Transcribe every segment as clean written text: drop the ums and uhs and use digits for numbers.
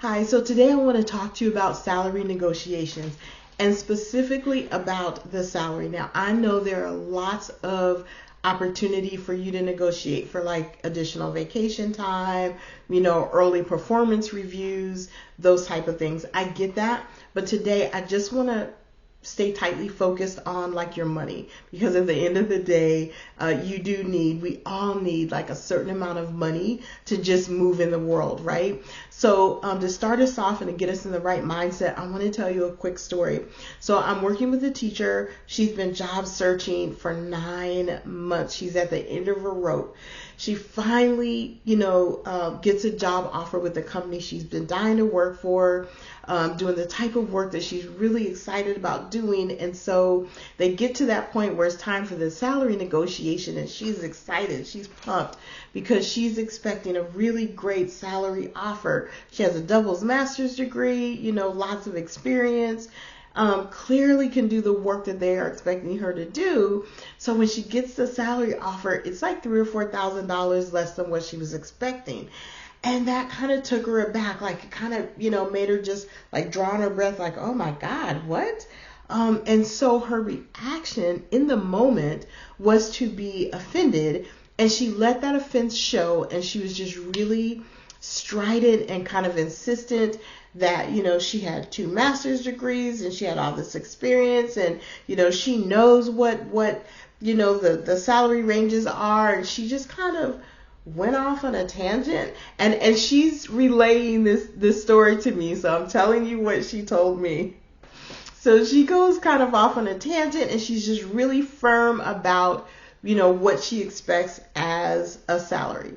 Hi, so today I want to talk to you about salary negotiations and specifically about the salary. Now, I know there are lots of opportunity for you to negotiate for like additional vacation time, early performance reviews, those type of things. I get that, but today I just want to stay tightly focused on like your money, because at the end of the day, we all need like a certain amount of money to just move in the world, right? So to start us off and to get us in the right mindset, I want to tell you a quick story. So I'm working with a teacher. She's been job searching for 9 months. She's at the end of her rope. She finally, gets a job offer with the company she's been dying to work for, doing the type of work that she's really excited about doing. And so they get to that point where it's time for the salary negotiation, and she's excited. She's pumped because she's expecting a really great salary offer. She has a doubles master's degree, lots of experience. Clearly can do the work that they are expecting her to do. So when she gets the salary offer, it's like $3,000 or $4,000 less than what she was expecting. And that kind of took her aback. Like it kind of, made her just like draw on her breath, like, oh my God, what? And so her reaction in the moment was to be offended. And she let that offense show. And she was just really strident and kind of insistent that, she had 2 master's degrees and she had all this experience, and, she knows what the salary ranges are. And she just kind of went off on a tangent, and she's relaying this story to me. So I'm telling you what she told me. So she goes kind of off on a tangent, and she's just really firm about, what she expects as a salary.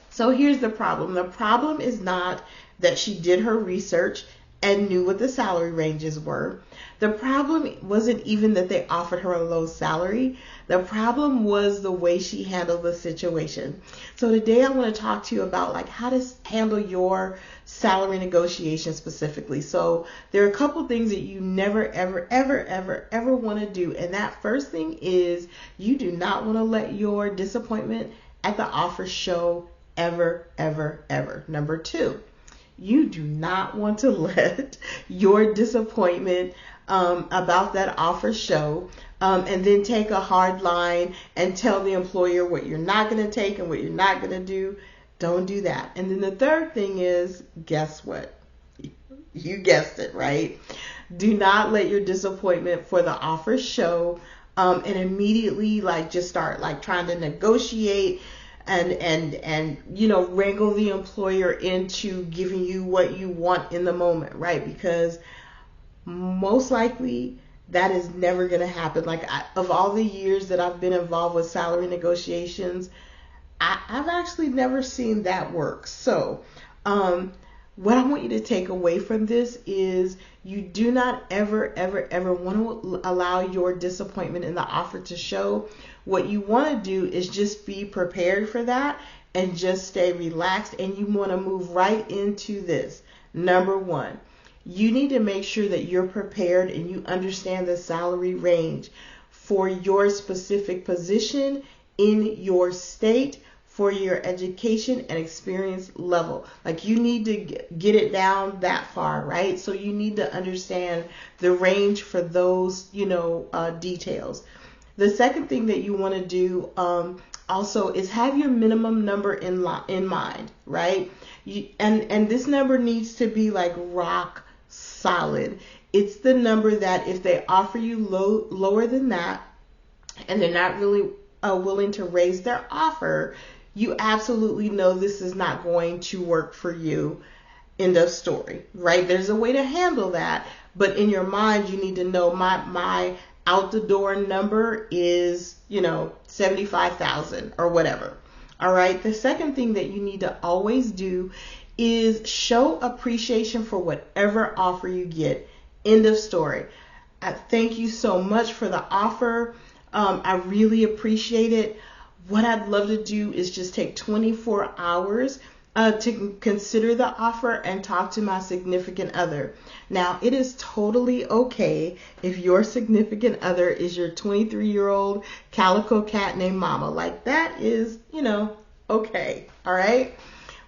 So here's the problem. The problem is not that she did her research and knew what the salary ranges were. The problem wasn't even that they offered her a low salary. The problem was the way she handled the situation. So today I want to talk to you about like how to handle your salary negotiation specifically. So there are a couple things that you never, ever want to do. And that first thing is you do not want to let your disappointment at the offer show ever. Number 2, you do not want to let your disappointment about that offer show and then take a hard line and tell the employer what you're not going to take and what you're not going to do. Don't do that. And then the third thing is, guess what? You guessed it, right? Do not let your disappointment for the offer show and immediately just start trying to negotiate and wrangle the employer into giving you what you want in the moment, right? Because most likely that is never going to happen. Of all the years that I've been involved with salary negotiations, I've actually never seen that work. So what I want you to take away from this is you do not ever want to allow your disappointment in the offer to show. What you want to do is just be prepared for that and just stay relaxed. And you want to move right into this. Number 1, you need to make sure that you're prepared and you understand the salary range for your specific position in your state, for your education and experience level. You need to get it down that far, right? So you need to understand the range for those, details. The second thing that you want to do also is have your minimum number in mind, right? And this number needs to be rock solid. It's the number that if they offer you lower than that and they're not really willing to raise their offer, you absolutely know this is not going to work for you. End of story, right? There's a way to handle that, but in your mind, you need to know my out the door number is, 75,000 or whatever. All right. The second thing that you need to always do is show appreciation for whatever offer you get. End of story. Thank you so much for the offer. I really appreciate it. What I'd love to do is just take 24 hours to consider the offer and talk to my significant other. Now, it is totally okay if your significant other is your 23-year-old calico cat named Mama. That is, okay. All right.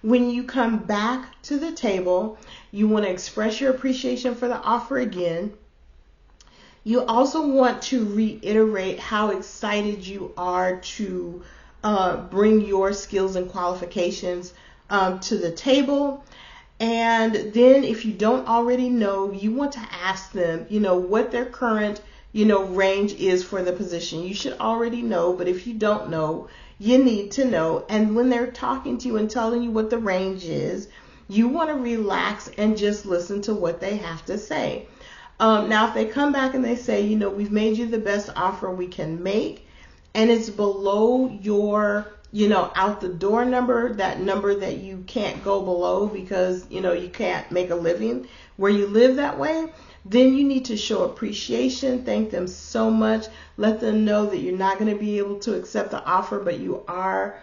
When you come back to the table, you want to express your appreciation for the offer again. You also want to reiterate how excited you are to bring your skills and qualifications to the table. And then if you don't already know, you want to ask them, what their current, range is for the position. You should already know, but if you don't know, you need to know. And when they're talking to you and telling you what the range is, you want to relax and just listen to what they have to say. Now, if they come back and they say, we've made you the best offer we can make, and it's below your, out the door number, that number that you can't go below because, you can't make a living where you live that way, then you need to show appreciation, thank them so much, let them know that you're not going to be able to accept the offer, but you are,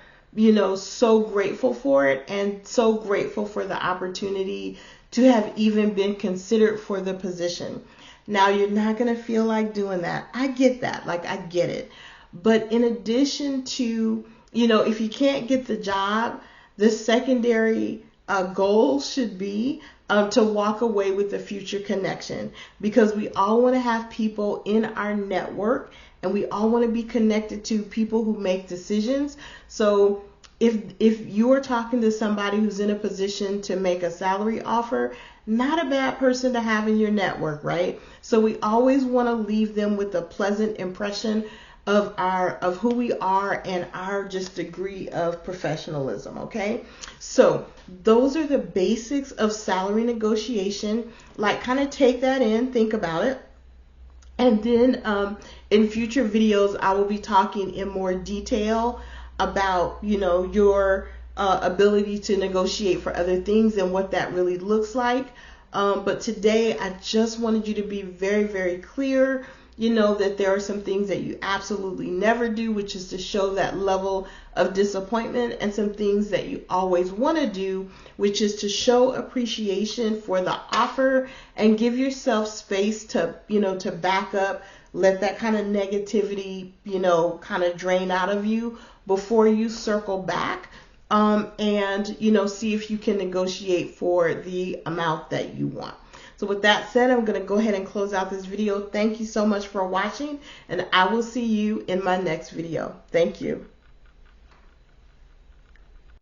so grateful for it and so grateful for the opportunity to have even been considered for the position. Now, you're not going to feel like doing that. I get that. I get it. But in addition to, if you can't get the job, the secondary goal should be to walk away with a future connection, because we all want to have people in our network and we all want to be connected to people who make decisions. So if you are talking to somebody who's in a position to make a salary offer, not a bad person to have in your network, right? So we always want to leave them with a pleasant impression of who we are and our just degree of professionalism, okay? So those are the basics of salary negotiation. Kind of take that in, think about it. And then in future videos, I will be talking in more detail about, your ability to negotiate for other things and what that really looks like. But today, I just wanted you to be very, very clear, that there are some things that you absolutely never do, which is to show that level of disappointment, and some things that you always want to do, which is to show appreciation for the offer and give yourself space to, to back up, let that kind of negativity, kind of drain out of you before you circle back. And, see if you can negotiate for the amount that you want. So with that said, I'm going to go ahead and close out this video. Thank you so much for watching, and I will see you in my next video. Thank you.